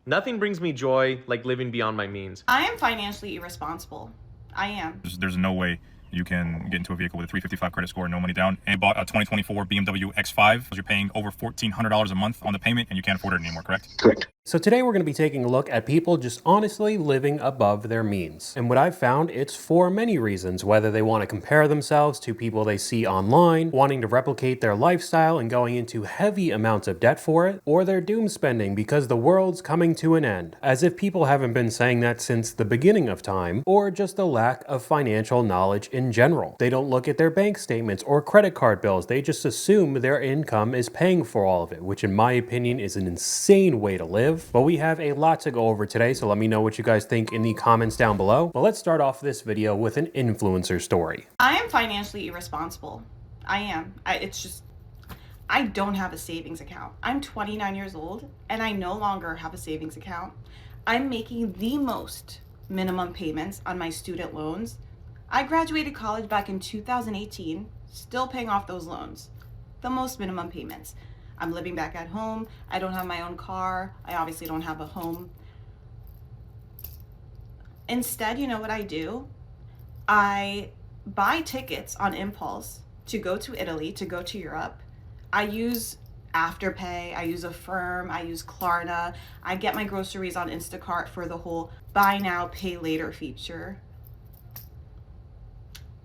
Nothing brings me joy like living beyond my means. I am financially irresponsible. I am. There's no way you can get into a vehicle with a 355 credit score, no money down, and bought a 2024 BMW X5. You're paying over $1,400 a month on the payment, and you can't afford it anymore, correct? Correct. So today we're going to be taking a look at people just honestly living above their means. And what I've found, it's for many reasons, whether they want to compare themselves to people they see online, wanting to replicate their lifestyle and going into heavy amounts of debt for it, or they're doom spending because the world's coming to an end, as if people haven't been saying that since the beginning of time, or just a lack of financial knowledge in general. They don't look at their bank statements or credit card bills, they just assume their income is paying for all of it, which in my opinion is an insane way to live. But we have a lot to go over today, so let me know what you guys think in the comments down below. But let's start off this video with an influencer story. I am financially irresponsible. I am. I don't have a savings account. I'm 29 years old and I no longer have a savings account. I'm making the most minimum payments on my student loans. I graduated college back in 2018, still paying off those loans. The most minimum payments. I'm living back at home. I don't have my own car. I obviously don't have a home. Instead, you know what I do? I buy tickets on impulse to go to Italy, to go to Europe. I use Afterpay, I use Affirm, I use Klarna. I get my groceries on Instacart for the whole buy now, pay later feature.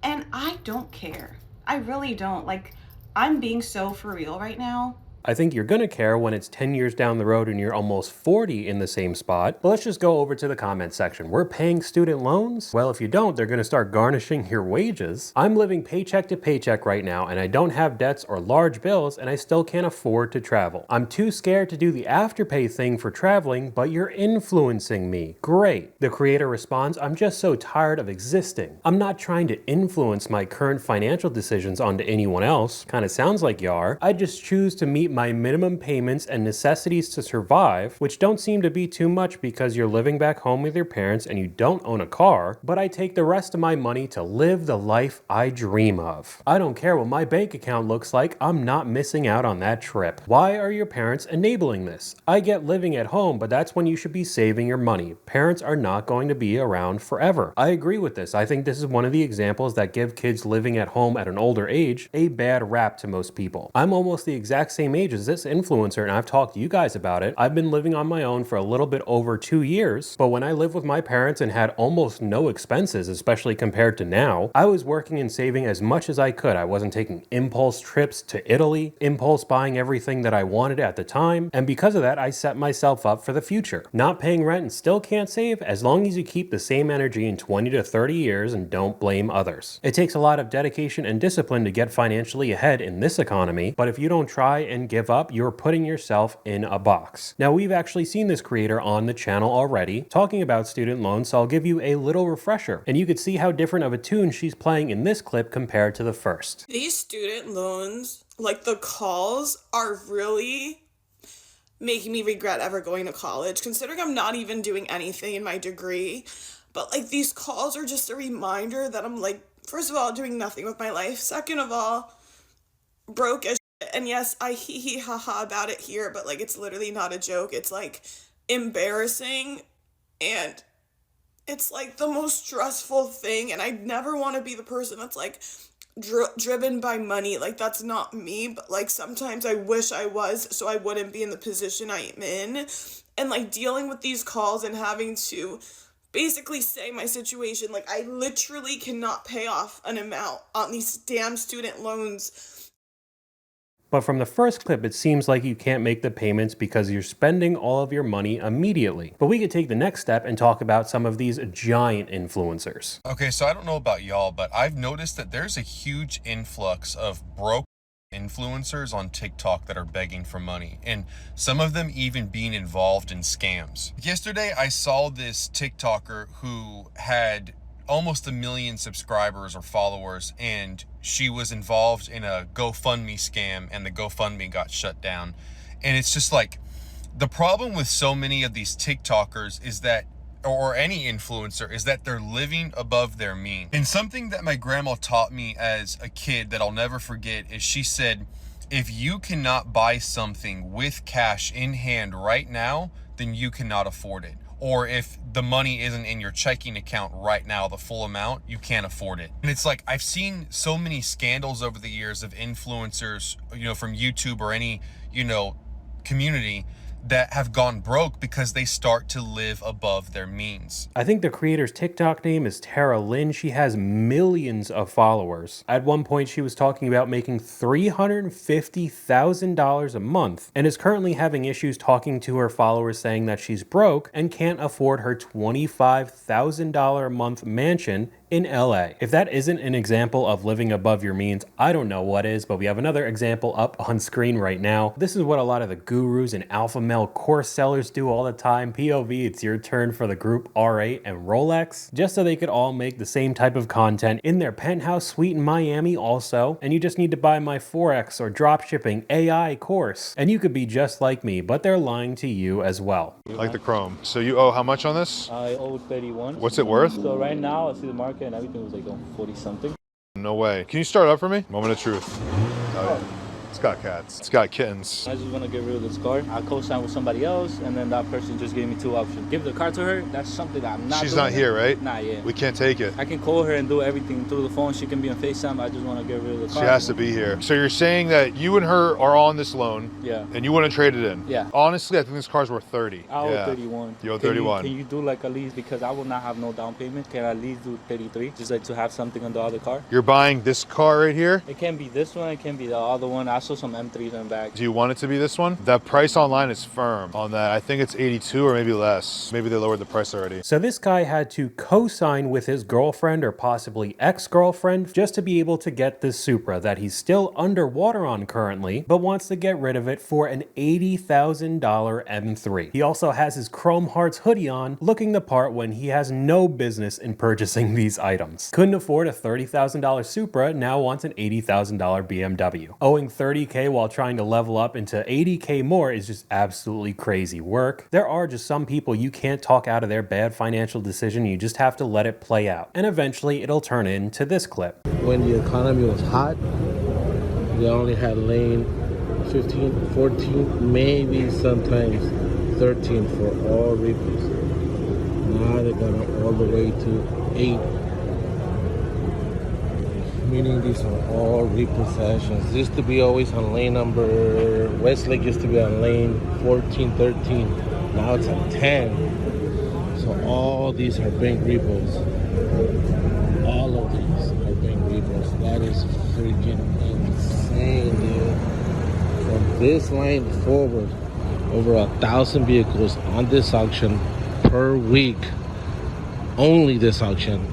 And I don't care. I really don't. Like, I'm being so for real right now. I think you're gonna care when it's 10 years down the road and you're almost 40 in the same spot. But let's just go over to the comment section. We're paying student loans? Well, if you don't, they're gonna start garnishing your wages. I'm living paycheck to paycheck right now and I don't have debts or large bills and I still can't afford to travel. I'm too scared to do the Afterpay thing for traveling, but you're influencing me. Great. The creator responds, I'm just so tired of existing. I'm not trying to influence my current financial decisions onto anyone else. Kinda sounds like you are. I just choose to meet my minimum payments and necessities to survive, which don't seem to be too much because you're living back home with your parents and you don't own a car, but I take the rest of my money to live the life I dream of. I don't care what my bank account looks like, I'm not missing out on that trip. Why are your parents enabling this? I get living at home, but that's when you should be saving your money. Parents are not going to be around forever. I agree with this. I think this is one of the examples that give kids living at home at an older age a bad rap to most people. I'm almost the exact same age as this influencer and I've talked to you guys about it. I've been living on my own for a little bit over 2 years, but when I lived with my parents and had almost no expenses, especially compared to now, I was working and saving as much as I could. I wasn't taking impulse trips to Italy, impulse buying everything that I wanted at the time, and because of that, I set myself up for the future. Not paying rent and still can't save as long as you keep the same energy in 20 to 30 years and don't blame others. It takes a lot of dedication and discipline to get financially ahead in this economy, but if you don't try and give up, you're putting yourself in a box. Now, we've actually seen this creator on the channel already talking about student loans, so I'll give you a little refresher, and you could see how different of a tune she's playing in this clip compared to the first. These student loans, like the calls, are really making me regret ever going to college, considering I'm not even doing anything in my degree. But like, these calls are just a reminder that I'm like, first of all, doing nothing with my life. Second of all, broke as shit. And yes, I hee hee ha ha about it here, but like, it's literally not a joke. It's like embarrassing and it's like the most stressful thing. And I never want to be the person that's like driven by money. Like, that's not me, but like sometimes I wish I was, so I wouldn't be in the position I am in. And like, dealing with these calls and having to basically say my situation, like, I literally cannot pay off an amount on these damn student loans. But from the first clip, it seems like you can't make the payments because you're spending all of your money immediately. But we could take the next step and talk about some of these giant influencers. Okay, so I don't know about y'all, but I've noticed that there's a huge influx of broke influencers on TikTok that are begging for money, and some of them even being involved in scams. Yesterday, I saw this TikToker who had almost 1 million subscribers or followers, and she was involved in a GoFundMe scam, and the GoFundMe got shut down. And it's just like, the problem with so many of these TikTokers is that, or any influencer, is that they're living above their means. And something that my grandma taught me as a kid that I'll never forget is she said, If you cannot buy something with cash in hand right now, then you cannot afford it. Or if the money isn't in your checking account right now, the full amount, you can't afford it. And it's like, I've seen so many scandals over the years of influencers, from YouTube or any, community that have gone broke because they start to live above their means. I think the creator's TikTok name is Tara Lynn. She has millions of followers. At one point, she was talking about making $350,000 a month and is currently having issues talking to her followers saying that she's broke and can't afford her $25,000 a month mansion in LA. If that isn't an example of living above your means, I don't know what is, but we have another example up on screen right now. This is what a lot of the gurus and alpha male course sellers do all the time. POV, it's your turn for the group R8 and Rolex, just so they could all make the same type of content in their penthouse suite in Miami also. And you just need to buy my Forex or dropshipping AI course, and you could be just like me, but they're lying to you as well. Like the Chrome. So you owe how much on this? I owe 31. What's it worth? So right now, I see the market and everything was like on 40 something. No way. Can you start up for me? Moment of truth. Oh, yeah. It's got cats. It's got kittens. I just want to get rid of this car. I co-sign with somebody else, and then that person just gave me two options. Give the car to her. That's something that I'm not She's doing. not here, right? Not yet. We can't take it. I can call her and do everything through the phone. She can be on FaceTime. I just want to get rid of the car. She has to be here. So you're saying that you and her are on this loan, Yeah. and you want to trade it in? Yeah. Honestly, I think this car's worth 30. I owe 31. You owe 31. Can you do like at least, because I will not have no down payment, can I at least do 33? Just like to have something on the other car. You're buying this car right here? It can be this one. It can be the other one. I saw some M3s in the back. Do you want it to be this one? That price online is firm on that. I think it's 82 or maybe less. Maybe they lowered the price already. So this guy had to co-sign with his girlfriend or possibly ex-girlfriend just to be able to get this Supra that he's still underwater on currently, but wants to get rid of it for an $80,000 M3. He also has his Chrome Hearts hoodie on, looking the part when he has no business in purchasing these items. Couldn't afford a $30,000 Supra, now wants an $80,000 BMW. Owing $30K while trying to level up into $80K more is just absolutely crazy work. There are just some people you can't talk out of their bad financial decision. You just have to let it play out. And eventually it'll turn into this clip. When the economy was hot, they only had lane 15, 14, maybe sometimes 13 for all repos. Now they got it all the way to 8. Meaning these are all repossessions. Used to be always on lane number, Westlake used to be on lane 14, 13. Now it's at 10. So all these are bank repos. All of these are bank repos. That is freaking insane, dude. From this line forward, over 1,000 vehicles on this auction per week. Only this auction.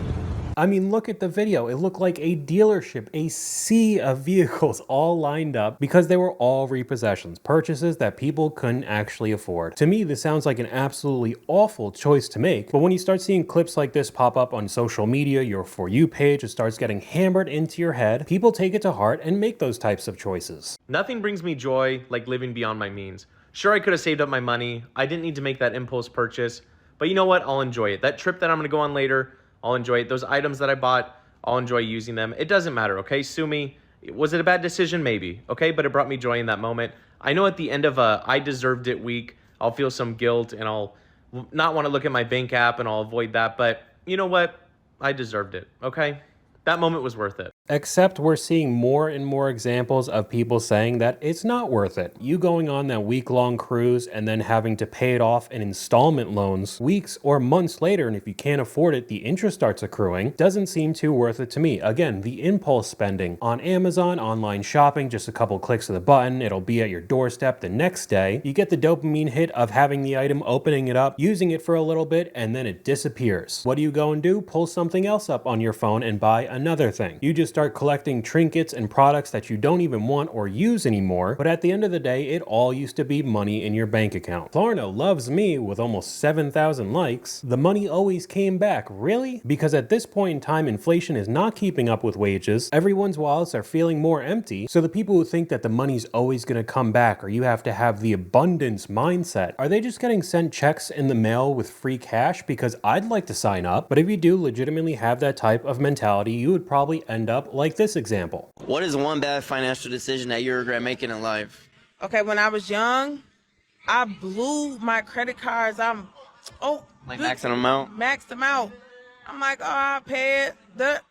I mean, look at the video. It looked like a dealership, a sea of vehicles all lined up because they were all repossessions, purchases that people couldn't actually afford. To me, this sounds like an absolutely awful choice to make, but when you start seeing clips like this pop up on social media, your For You page, it starts getting hammered into your head, people take it to heart and make those types of choices. Nothing brings me joy like living beyond my means. Sure, I could have saved up my money. I didn't need to make that impulse purchase, but you know what? I'll enjoy it. That trip that I'm going to go on later, I'll enjoy it. Those items that I bought, I'll enjoy using them. It doesn't matter, okay? Sue me. Was it a bad decision? Maybe, okay? But it brought me joy in that moment. I know at the end of a I deserved it week, I'll feel some guilt and I'll not want to look at my bank app and I'll avoid that. But you know what? I deserved it, okay? That moment was worth it. Except we're seeing more and more examples of people saying that it's not worth it. You going on that week-long cruise and then having to pay it off in installment loans weeks or months later, and if you can't afford it, the interest starts accruing, doesn't seem too worth it to me. Again, the impulse spending on Amazon, online shopping, just a couple clicks of the button, it'll be at your doorstep the next day. You get the dopamine hit of having the item, opening it up, using it for a little bit, and then it disappears. What do you go and do? Pull something else up on your phone and buy another thing. You just start collecting trinkets and products that you don't even want or use anymore, but at the end of the day, it all used to be money in your bank account. Klarna loves me with almost 7,000 likes. The money always came back. Really? Because at this point in time, inflation is not keeping up with wages. Everyone's wallets are feeling more empty. So the people who think that the money's always going to come back or you have to have the abundance mindset, are they just getting sent checks in the mail with free cash? Because I'd like to sign up, but if you do legitimately have that type of mentality, you would probably end up up, like this example. What is one bad financial decision that you regret making in life? Okay, when I was young, I blew my credit cards. Maxing them out? Maxed them out. I'm like, oh, I'll pay it. The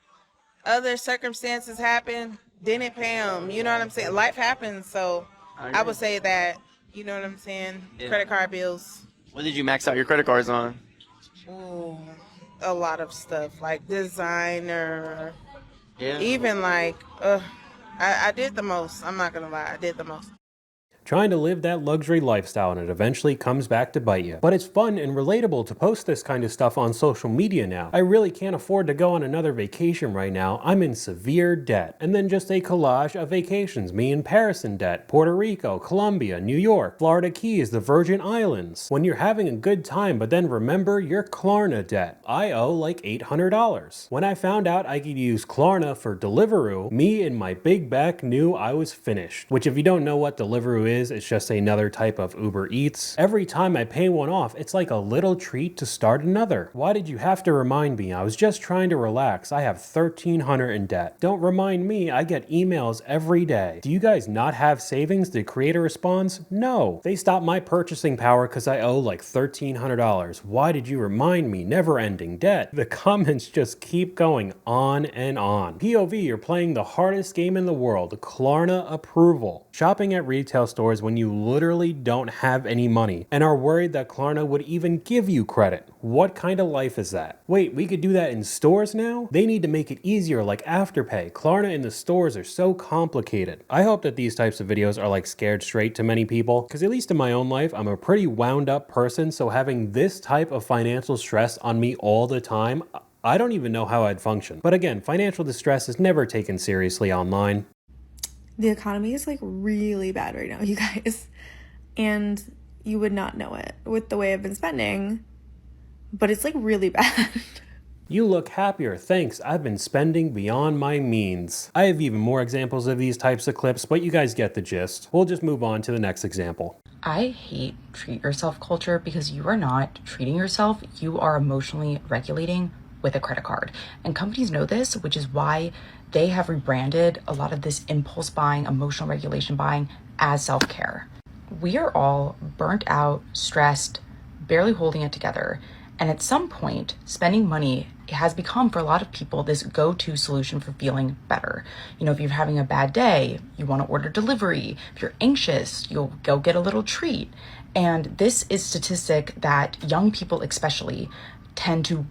other circumstances happen, didn't pay them. You know what I'm saying? Life happens, so I would say that, you know what I'm saying? Yeah. Credit card bills. What did you max out your credit cards on? Ooh, a lot of stuff, like designer. Yeah. Even like, I did the most. I'm not gonna lie, I did the most. Trying to live that luxury lifestyle, and it eventually comes back to bite you. But it's fun and relatable to post this kind of stuff on social media now. I really can't afford to go on another vacation right now. I'm in severe debt. And then just a collage of vacations. Me in Paris in debt, Puerto Rico, Colombia, New York, Florida Keys, the Virgin Islands. When you're having a good time, but then remember your Klarna debt. I owe like $800. When I found out I could use Klarna for Deliveroo, me and my big back knew I was finished. Which, if you don't know what Deliveroo is, it's just another type of Uber Eats. Every time I pay one off, it's like a little treat to start another. Why did you have to remind me? I was just trying to relax. I have $1,300 in debt. Don't remind me, I get emails every day. Do you guys not have savings? The creator responds, no. They stopped my purchasing power because I owe like $1,300. Why did you remind me? Never ending debt. The comments just keep going on and on. POV, you're playing the hardest game in the world, Klarna approval. Shopping at retail stores when you literally don't have any money and are worried that Klarna would even give you credit. What kind of life is that? Wait, we could do that in stores now? They need to make it easier, like Afterpay. Klarna in the stores are so complicated. I hope that these types of videos are like scared straight to many people, because at least in my own life, I'm a pretty wound up person, so having this type of financial stress on me all the time, I don't even know how I'd function. But again, financial distress is never taken seriously online. The economy is like really bad right now, you guys. And you would not know it with the way I've been spending, but it's like really bad. You look happier, thanks. I've been spending beyond my means. I have even more examples of these types of clips, but you guys get the gist. We'll just move on to the next example. I hate treat yourself culture because you are not treating yourself. You are emotionally regulating with a credit card. And companies know this, which is why they have rebranded a lot of this impulse buying, emotional regulation buying as self-care. We are all burnt out, stressed, barely holding it together. And at some point, spending money has become, for a lot of people, this go-to solution for feeling better. You know, if you're having a bad day, you want to order delivery. If you're anxious, you'll go get a little treat. And this is statistic that young people especially tend to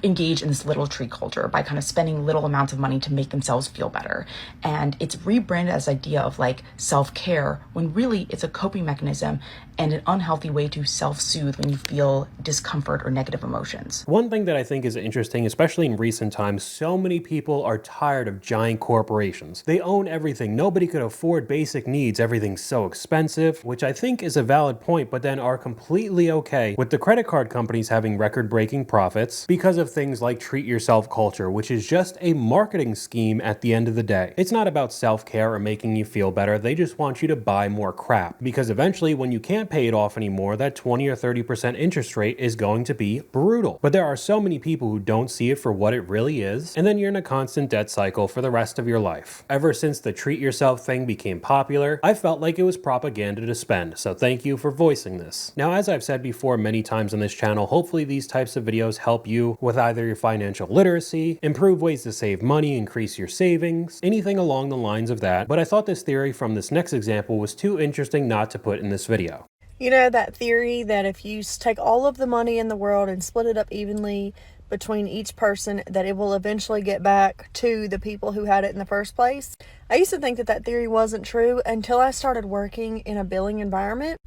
engage in this little treat culture by kind of spending little amounts of money to make themselves feel better. And it's rebranded as idea of like self-care, when really it's a coping mechanism and an unhealthy way to self-soothe when you feel discomfort or negative emotions. One thing that I think is interesting, especially in recent times, so many people are tired of giant corporations. They own everything. Nobody could afford basic needs. Everything's so expensive, which I think is a valid point, but then are completely okay with the credit card companies having record-breaking profits because of things like treat yourself culture, which is just a marketing scheme at the end of the day. It's not about self-care or making you feel better. They just want you to buy more crap, because eventually when you can't pay it off anymore, that 20 or 30% interest rate is going to be brutal. But there are so many people who don't see it for what it really is, and then you're in a constant debt cycle for the rest of your life. Ever since the treat yourself thing became popular, I felt like it was propaganda to spend, so thank you for voicing this. Now, as I've said before many times on this channel, hopefully these types of videos help you with either your financial literacy, improve ways to save money, increase your savings, anything along the lines of that. But I thought this theory from this next example was too interesting not to put in this video. You know that theory that if you take all of the money in the world and split it up evenly between each person, that it will eventually get back to the people who had it in the first place? I used to think that that theory wasn't true until I started working in a billing environment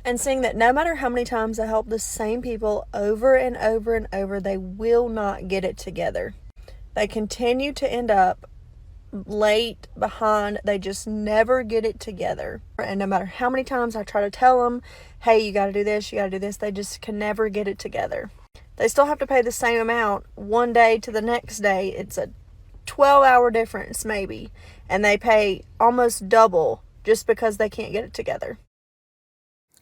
and seeing that no matter how many times I help the same people over and over and over, they will not get it together. They continue to end up late, behind. They just never get it together. And no matter how many times I try to tell them, hey, you got to do this, you got to do this, they just can never get it together. They still have to pay the same amount one day to the next day. It's a 12-hour difference maybe, and they pay almost double just because they can't get it together.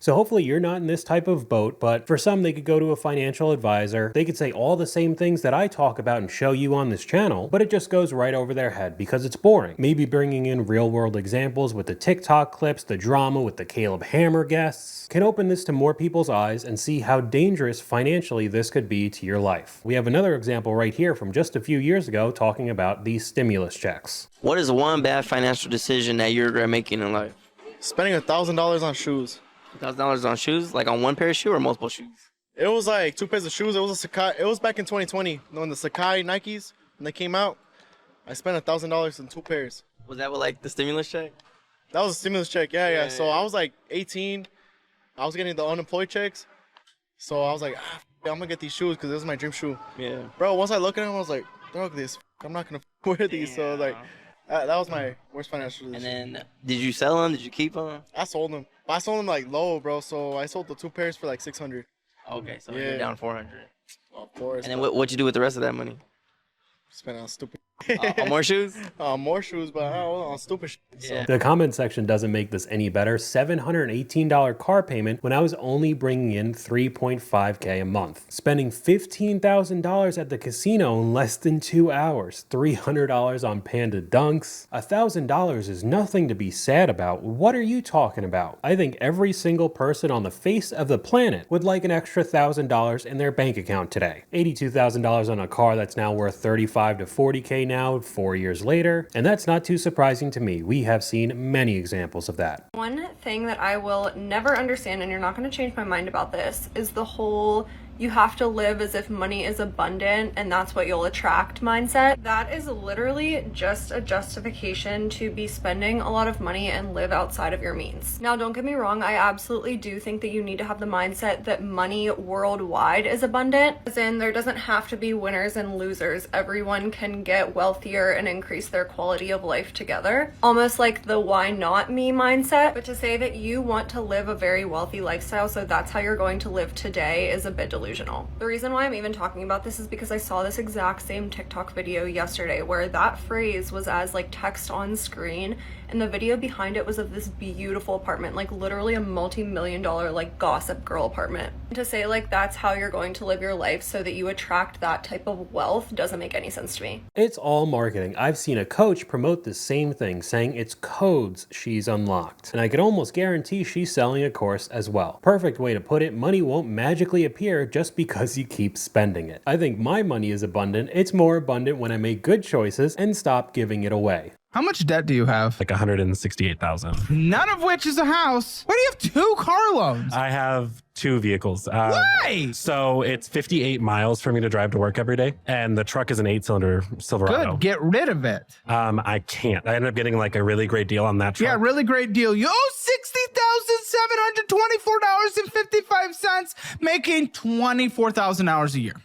So hopefully you're not in this type of boat, but for some, they could go to a financial advisor. They could say all the same things that I talk about and show you on this channel, but it just goes right over their head because it's boring. Maybe bringing in real world examples with the TikTok clips, the drama with the Caleb Hammer guests, can open this to more people's eyes and see how dangerous financially this could be to your life. We have another example right here from just a few years ago talking about these stimulus checks. What is one bad financial decision that you regret making in life? Spending $1,000 on shoes. $1,000 on shoes? Like on one pair of shoes or multiple shoes? It was like 2 pairs of shoes. It was a Sakai. It was back in 2020 when the Sakai Nikes, when they came out. I spent $1,000 on 2 pairs. Was that with like the stimulus check? That was a stimulus check. Yeah. So I was like 18. I was getting the unemployed checks. So I was like, I'm gonna get these shoes because this is my dream shoe. Yeah. Bro, once I looked at them, I was like, dog, this. I'm not gonna wear these. So like, that was my worst financial decision. And then, did you sell them? Did you keep them? I sold them. I sold them like low, bro. So I sold the 2 pairs for like 600. Okay, so you're down 400. Of course. And then what'd you do with the rest of that money? Spent on stupid. On more shoes? More shoes, but on stupid shit. So. The comment section doesn't make this any better. $718 car payment when I was only bringing in $3.5K a month. Spending $15,000 at the casino in less than 2 hours. $300 on Panda Dunks. $1,000 is nothing to be sad about. What are you talking about? I think every single person on the face of the planet would like an extra $1,000 in their bank account today. $82,000 on a car that's now worth 35 to 40K now, 4 years later, and that's not too surprising to me. We have seen many examples of that. One thing that I will never understand, and you're not going to change my mind about this, is the whole you have to live as if money is abundant and that's what you'll attract mindset. That is literally just a justification to be spending a lot of money and live outside of your means. Now, don't get me wrong, I absolutely do think that you need to have the mindset that money worldwide is abundant, as in there doesn't have to be winners and losers. Everyone can get wealthier and increase their quality of life together. Almost like the why not me mindset. But to say that you want to live a very wealthy lifestyle, so that's how you're going to live today, is a bit delusional. The reason why I'm even talking about this is because I saw this exact same TikTok video yesterday where that phrase was as like text on screen, and the video behind it was of this beautiful apartment, like literally a multi-million-dollar like gossip girl apartment. And to say like that's how you're going to live your life so that you attract that type of wealth doesn't make any sense to me. It's all marketing. I've seen a coach promote the same thing, saying it's codes she's unlocked. And I can almost guarantee she's selling a course as well. Perfect way to put it, money won't magically appear just because you keep spending it. I think my money is abundant. It's more abundant when I make good choices and stop giving it away. How much debt do you have? Like 168,000. None of which is a house. Why do you have 2 car loans? I have 2 vehicles. Why? So it's 58 miles for me to drive to work every day, and the truck is an 8-cylinder Silverado. Good, get rid of it. I can't. I ended up getting like a really great deal on that truck. Yeah, really great deal. You owe $60,724.55, making 24,000 hours a year.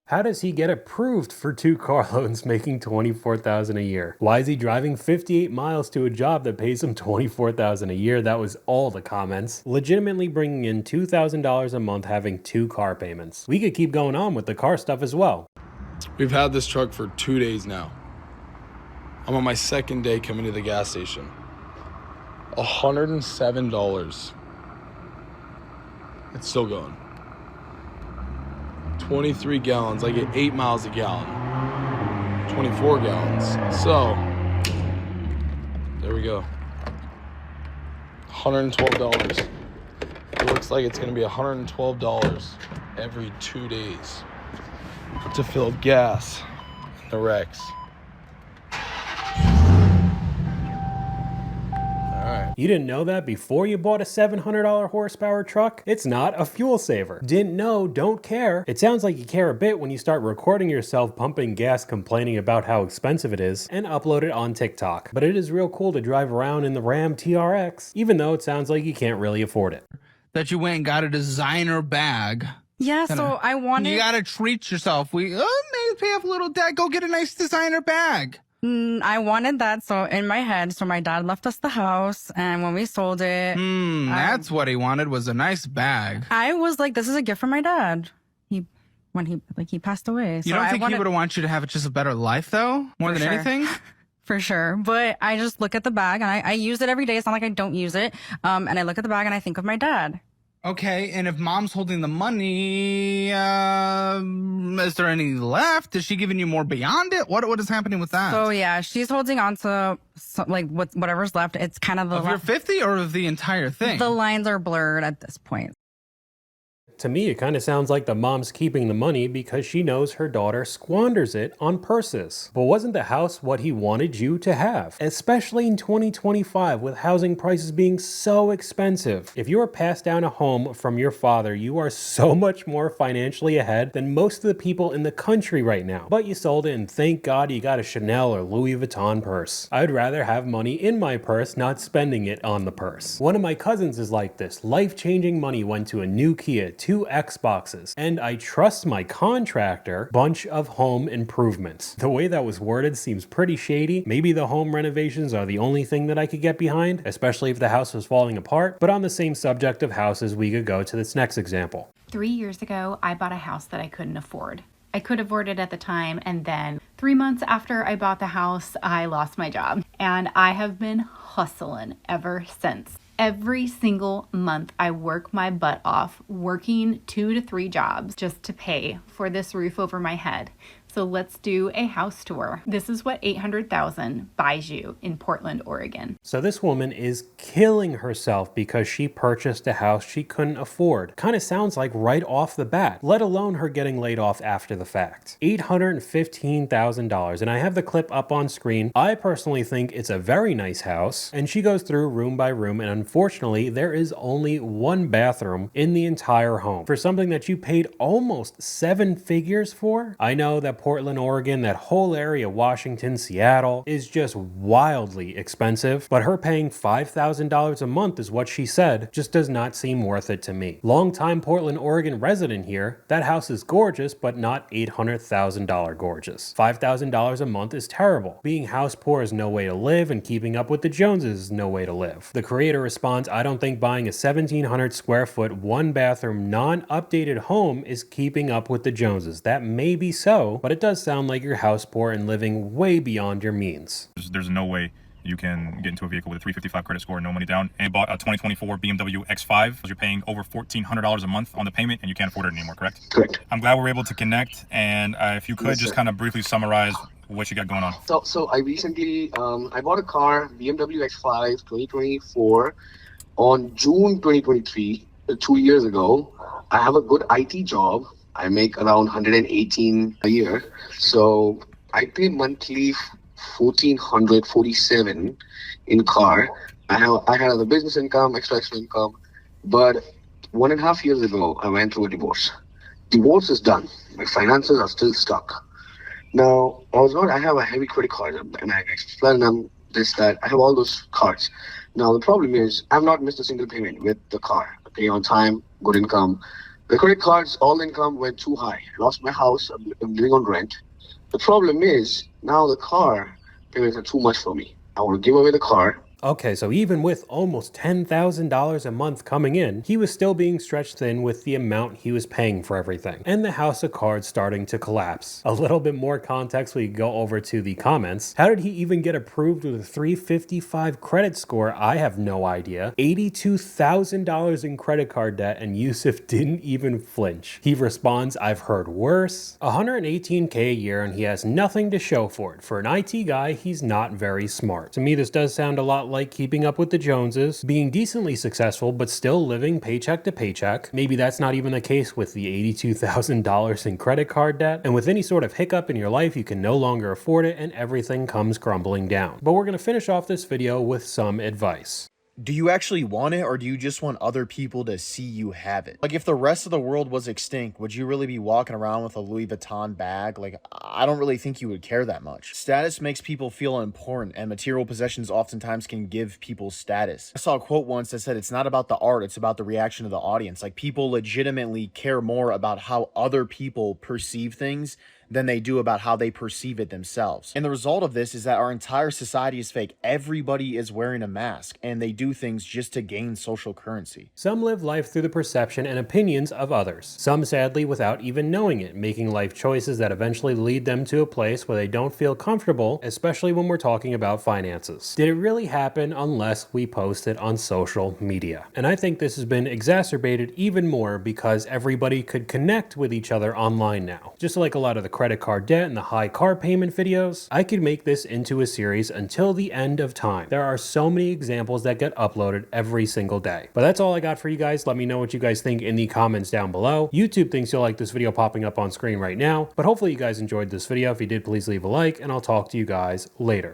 How does he get approved for 2 car loans making $24,000 a year? Why is he driving 58 miles to a job that pays him $24,000 a year? That was all the comments. Legitimately bringing in $2,000 a month having 2 car payments. We could keep going on with the car stuff as well. We've had this truck for 2 days now. I'm on my 2nd day coming to the gas station. $107. It's still going. 23 gallons, I get 8 miles a gallon. 24 gallons. So, there we go. $112. It looks like it's gonna be $112 every 2 days to fill gas in the Rex. You didn't know that before you bought a $700 horsepower truck? It's not a fuel saver. Didn't know, don't care. It sounds like you care a bit when you start recording yourself pumping gas complaining about how expensive it is and upload it on TikTok. But it is real cool to drive around in the Ram TRX, even though it sounds like you can't really afford it. That you went and got a designer bag. Yeah, so I wanted... You gotta treat yourself. Maybe pay off a little debt, go get a nice designer bag. I wanted that, so in my head, so my dad left us the house, and when we sold it... That's what he wanted, was a nice bag. I was like, this is a gift from my dad. When he passed away. You don't think he would have wanted you to have just a better life, though? More than anything? for sure. But I just look at the bag and I use it every day. It's not like I don't use it. And I look at the bag and I think of my dad. Okay, and if mom's holding the money, is there any left? Is she giving you more beyond it? What is happening with that? So yeah, she's holding on to like whatever's left. It's kind of the Of your 50 or of the entire thing? The lines are blurred at this point. To me, it kind of sounds like the mom's keeping the money because she knows her daughter squanders it on purses. But wasn't the house what he wanted you to have? Especially in 2025 with housing prices being so expensive. If you are passed down a home from your father, you are so much more financially ahead than most of the people in the country right now. But you sold it and thank God you got a Chanel or Louis Vuitton purse. I'd rather have money in my purse, not spending it on the purse. One of my cousins is like this. Life-changing money went to a new Kia, 2 Xboxes, and I trust my contractor, bunch of home improvements. The way that was worded seems pretty shady. Maybe the home renovations are the only thing that I could get behind, especially if the house was falling apart. But on the same subject of houses, we could go to this next example. 3 years ago, I bought a house that I couldn't afford. I could afford it at the time, and then 3 months after I bought the house, I lost my job. And I have been hustling ever since. Every single month, I work my butt off, working 2 to 3 jobs just to pay for this roof over my head. So let's do a house tour. This is what $800,000 buys you in Portland, Oregon. So this woman is killing herself because she purchased a house she couldn't afford. Kind of sounds like right off the bat, let alone her getting laid off after the fact. $815,000, and I have the clip up on screen. I personally think it's a very nice house, and she goes through room by room, and unfortunately, there is only 1 bathroom in the entire home. For something that you paid almost 7 figures for? I know that Portland, Oregon, that whole area, Washington, Seattle, is just wildly expensive, but her paying $5,000 a month is what she said, just does not seem worth it to me. Longtime Portland, Oregon resident here, that house is gorgeous, but not $800,000 gorgeous. $5,000 a month is terrible. Being house poor is no way to live, and keeping up with the Joneses is no way to live. The creator responds, I don't think buying a 1,700 square foot, 1 bathroom, non-updated home is keeping up with the Joneses. That may be so, but it does sound like you're house poor and living way beyond your means. There's no way you can get into a vehicle with a 355 credit score, no money down, and bought a 2024 BMW X5. You're paying over $1,400 a month on the payment, and you can't afford it anymore, correct? Correct. I'm glad we're able to connect, and if you could Yes, just sir. kind of briefly summarize what you got going on. So I recently, I bought a car, BMW X5 2024, on June 2023, 2 years ago. I have a good IT job. I make around 118 a year. So I pay monthly $1,447 in car. I had other business income, extra income. But 1.5 years ago, I went through a divorce. Divorce is done. My finances are still stuck. Now, I have a heavy credit card, Amex Platinum, this, that. I have all those cards. Now, the problem is I've not missed a single payment with the car. I pay on time, good income. The credit cards, all income went too high. I lost my house. I'm living on rent. The problem is now the car payments are too much for me. I want to give away the car. Okay, so even with almost $10,000 a month coming in, he was still being stretched thin with the amount he was paying for everything, and the house of cards starting to collapse. A little bit more context, we go over to the comments. How did he even get approved with a 355 credit score? I have no idea. $82,000 in credit card debt, and Yusuf didn't even flinch. He responds, I've heard worse. $118K a year, and he has nothing to show for it. For an IT guy, he's not very smart. To me, this does sound a lot like keeping up with the Joneses, being decently successful, but still living paycheck to paycheck. Maybe that's not even the case with the $82,000 in credit card debt. And with any sort of hiccup in your life, you can no longer afford it and everything comes crumbling down. But we're going to finish off this video with some advice. Do you actually want it, or do you just want other people to see you have it? Like, if the rest of the world was extinct, would you really be walking around with a Louis Vuitton bag? Like, I don't really think you would care that much. Status makes people feel important, and material possessions oftentimes can give people status. I saw a quote once that said, it's not about the art, it's about the reaction of the audience. Like, people legitimately care more about how other people perceive things than they do about how they perceive it themselves. And the result of this is that our entire society is fake. Everybody is wearing a mask, and they do things just to gain social currency. Some live life through the perception and opinions of others. Some sadly without even knowing it, making life choices that eventually lead them to a place where they don't feel comfortable, especially when we're talking about finances. Did it really happen unless we post it on social media? And I think this has been exacerbated even more because everybody could connect with each other online now. Just like a lot of the credit card debt and the high car payment videos, I could make this into a series until the end of time. There are so many examples that get uploaded every single day. But that's all I got for you guys. Let me know what you guys think in the comments down below. YouTube thinks you'll like this video popping up on screen right now, but hopefully you guys enjoyed this video. If you did, please leave a like, and I'll talk to you guys later.